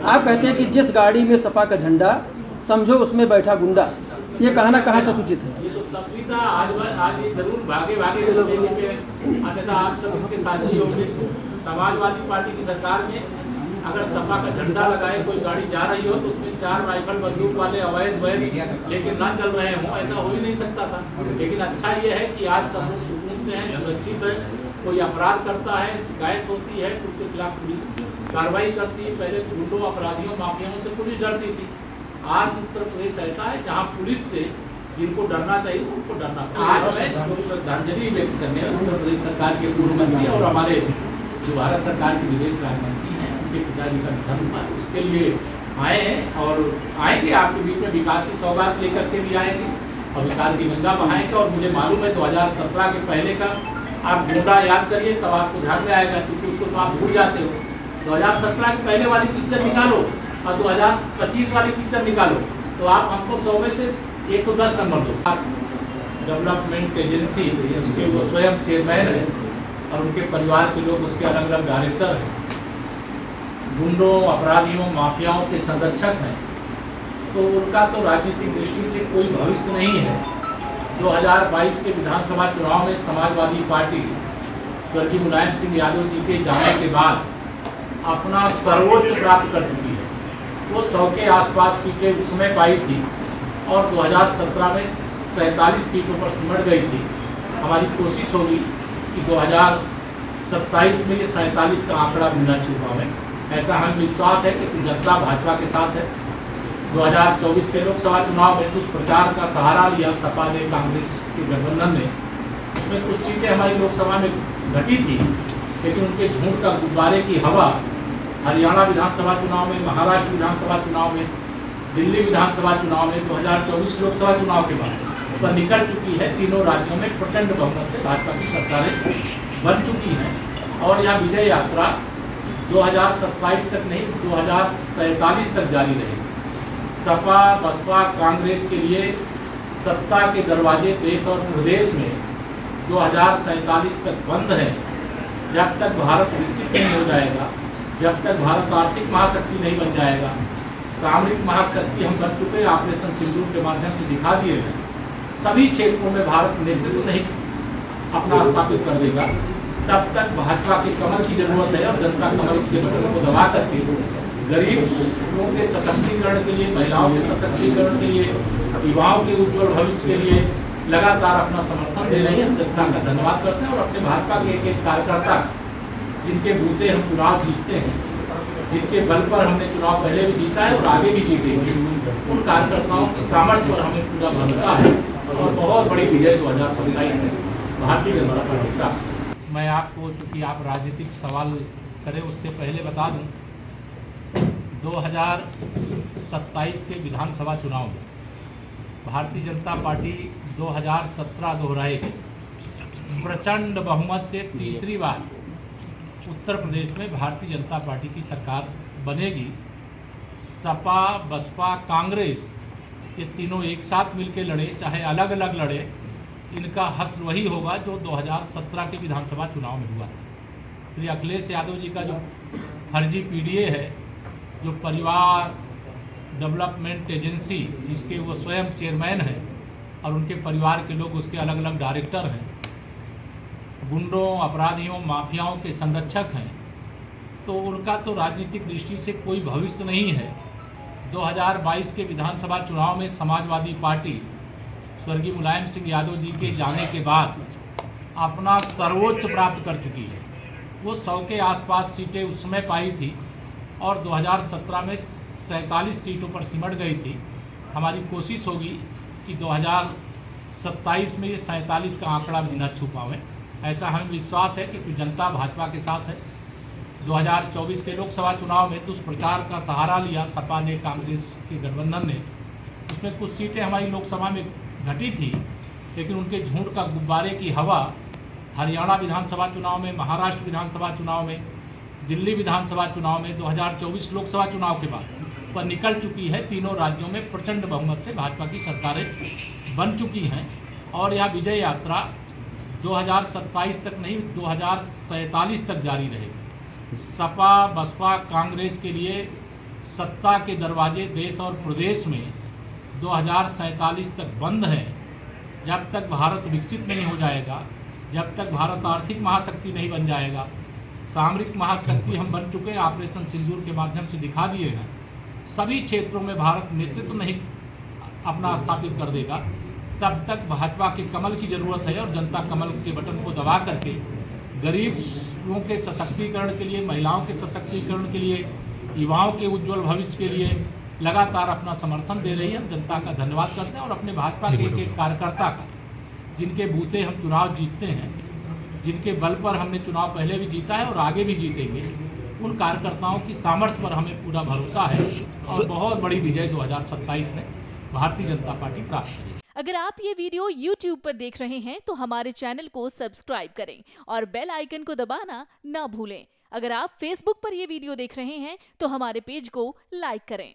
आप कहते हैं कि जिस गाड़ी में सपा का झंडा समझो उसमें बैठा गुंडा, ये कहना कहाँ तक उचित है? ये तो तब भी था, आज ये जरूर भागे भागे बीजेपी, अन्यथा आप सब इसके साक्षी होंगे। समाजवादी पार्टी की सरकार में अगर सपा का झंडा लगाए कोई गाड़ी जा रही हो तो उसमें 4 राइफल बंदूक वाले अवैध बैग लेकिन ना चल रहे हों, ऐसा हो ही नहीं सकता था। लेकिन अच्छा ये है कि आज सब लोग सुकून से हैं, सुरक्षित है। कोई अपराध करता है, शिकायत होती है तो उसके खिलाफ पुलिस कार्रवाई करती है। पहले गुंडों, अपराधियों, माफियाओं से पुलिस डरती थी। आज उत्तर प्रदेश ऐसा है जहाँ पुलिस से जिनको डरना चाहिए उनको डरना चाहिए। आज मैं श्रद्धांजलि व्यक्त करने उत्तर प्रदेश सरकार के पूर्व मंत्री और हमारे जो भारत सरकार के विदेश राज्य मंत्री हैं उनके पिताजी का निधन हुआ, उसके लिए आए हैं और आएंगे आपके बीच में। विकास की सौगात लेकर के भी आएंगे और विकास की गंगा बहाएंगे। और मुझे मालूम है 2017 के पहले का आप गोंडा याद करिए तब आपको ध्यान में आएगा, क्योंकि उसको तो आप भूल जाते हो। 2017 के पहले वाली पिक्चर निकालो और 2025 वाली पिक्चर निकालो तो आप हमको 100 में से 110 नंबर दो। डेवलपमेंट एजेंसी उसके वो स्वयं चेयरमैन है और उनके परिवार के लोग उसके अलग अलग डायरेक्टर हैं। गुंडों, अपराधियों, माफियाओं के संरक्षक हैं, तो उनका तो राजनीतिक दृष्टि से कोई भविष्य नहीं है। 2022 के विधानसभा चुनाव में समाजवादी पार्टी स्वर्गीय मुलायम सिंह यादव जी के जाने के बाद अपना सर्वोच्च प्राप्त कर चुकी है। वो 100 के आसपास सीटें उस समय पाई थी और 2017 में 47 सीटों पर सिमट गई थी। हमारी कोशिश होगी कि 2027 में ये 47 का आंकड़ा भी न छू पावे। ऐसा हमें विश्वास है कि जनता भाजपा के साथ है। 2024 के लोकसभा चुनाव में दुष्प्रचार का सहारा लिया सपा ने, कांग्रेस के गठबंधन ने। उसमें कुछ सीटें हमारी लोकसभा में घटी थी, लेकिन उनके झूठ का गुब्बारे की हवा हरियाणा विधानसभा चुनाव में, महाराष्ट्र विधानसभा चुनाव में, दिल्ली विधानसभा चुनाव में, 2024 लोकसभा चुनाव के बाद पर निकल चुकी है। तीनों राज्यों में प्रचंड बहुमत से भाजपा की सरकारें बन चुकी हैं और यह विजय यात्रा 2027 तक नहीं 2047 तक जारी रहेगी। सपा, बसपा, कांग्रेस के लिए सत्ता के दरवाजे देश और प्रदेश में 2047 तक बंद हैं। जब तक भारत विकसित नहीं हो जाएगा, जब तक भारत आर्थिक महाशक्ति नहीं बन जाएगा, सामरिक महाशक्ति हम बन चुके, ऑपरेशन सिंदूर के माध्यम से दिखा दिए हैं, सभी क्षेत्रों में भारत नेतृत्व सहित अपना स्थापित कर देगा, तब तक भाजपा के कमर की जरूरत है। और जनता कमर उसके बटन को दबा करके गरीबों के सशक्तिकरण के लिए, महिलाओं के सशक्तिकरण के लिए, युवाओं के उज्ज्वल भविष्य के लिए लगातार अपना समर्थन दे रही है। हम जनता का धन्यवाद करते हैं और अपने भाजपा के एक एक कार्यकर्ता जिनके बूते हम चुनाव जीतते हैं, जिनके बल पर हमने चुनाव पहले भी जीता है और आगे भी जीतेंगे, उन कार्यकर्ताओं के सामर्थ्य पर हमें पूरा भरोसा है और बहुत बड़ी विजय 2027 में भारतीय जनता पार्टी का। मैं आपको, चूँकि आप राजनीतिक सवाल करें, उससे पहले बता दूं 2027 के विधानसभा चुनाव में भारतीय जनता पार्टी 2017 दोहराएगी। प्रचंड बहुमत से तीसरी बार उत्तर प्रदेश में भारतीय जनता पार्टी की सरकार बनेगी। सपा, बसपा, कांग्रेस ये तीनों एक साथ मिलकर लड़े, चाहे अलग अलग लड़े, इनका हश्र वही होगा जो 2017 के विधानसभा चुनाव में हुआ था। श्री अखिलेश यादव जी का जो फर्जी पीडीए है, जो परिवार डेवलपमेंट एजेंसी जिसके वो स्वयं चेयरमैन हैं और उनके परिवार के लोग उसके अलग अलग डायरेक्टर हैं, गुंडों, अपराधियों, माफियाओं के संरक्षक हैं, तो उनका तो राजनीतिक दृष्टि से कोई भविष्य नहीं है। 2022 के विधानसभा चुनाव में समाजवादी पार्टी स्वर्गीय मुलायम सिंह यादव जी के जाने के बाद अपना सर्वोच्च प्राप्त कर चुकी है। वो 100 के आसपास सीटें उस समय पाई थी और 2017 में 47 सीटों पर सिमट गई थी। हमारी कोशिश होगी कि 2027 में ये 47 का आंकड़ा भी न छू पावे। ऐसा हमें विश्वास है कि जनता भाजपा के साथ है। 2024 के लोकसभा चुनाव में दुष्प्रचार का सहारा लिया सपा ने, कांग्रेस के गठबंधन ने। उसमें कुछ सीटें हमारी लोकसभा में घटी थी, लेकिन उनके झूठ का गुब्बारे की हवा हरियाणा विधानसभा चुनाव में, महाराष्ट्र विधानसभा चुनाव में, दिल्ली विधानसभा चुनाव में, 2024 लोकसभा चुनाव के बाद पर निकल चुकी है। तीनों राज्यों में प्रचंड बहुमत से भाजपा की सरकारें बन चुकी हैं और यह विजय यात्रा 2027 तक नहीं 2047 तक जारी रहेगी। सपा, बसपा, कांग्रेस के लिए सत्ता के दरवाजे देश और प्रदेश में 2047 तक बंद हैं। जब तक भारत विकसित नहीं हो जाएगा, जब तक भारत आर्थिक महाशक्ति नहीं बन जाएगा, सामरिक महाशक्ति हम बन चुके हैं, ऑपरेशन सिंदूर के माध्यम से दिखा दिए हैं, सभी क्षेत्रों में भारत नेतृत्व नहीं अपना स्थापित कर देगा, तब तक भाजपा के कमल की ज़रूरत है। और जनता कमल के बटन को दबा करके गरीबों के सशक्तिकरण के लिए, महिलाओं के सशक्तिकरण के लिए, युवाओं के उज्जवल भविष्य के लिए लगातार अपना समर्थन दे रही है। हम जनता का धन्यवाद करते हैं और अपने भाजपा के एक एक कार्यकर्ता का, जिनके बूते हम चुनाव जीतते हैं, जिनके बल पर हमने चुनाव पहले भी जीता है और आगे भी जीतेंगे, उन कार्यकर्ताओं की सामर्थ्य पर हमें पूरा भरोसा है और बहुत बड़ी विजय 2027 में भारतीय जनता पार्टी प्राप्त करेगी। अगर आप ये वीडियो YouTube पर देख रहे हैं तो हमारे चैनल को सब्सक्राइब करें और बेल आइकन को दबाना ना भूलें। अगर आप Facebook पर ये वीडियो देख रहे हैं तो हमारे पेज को लाइक करें।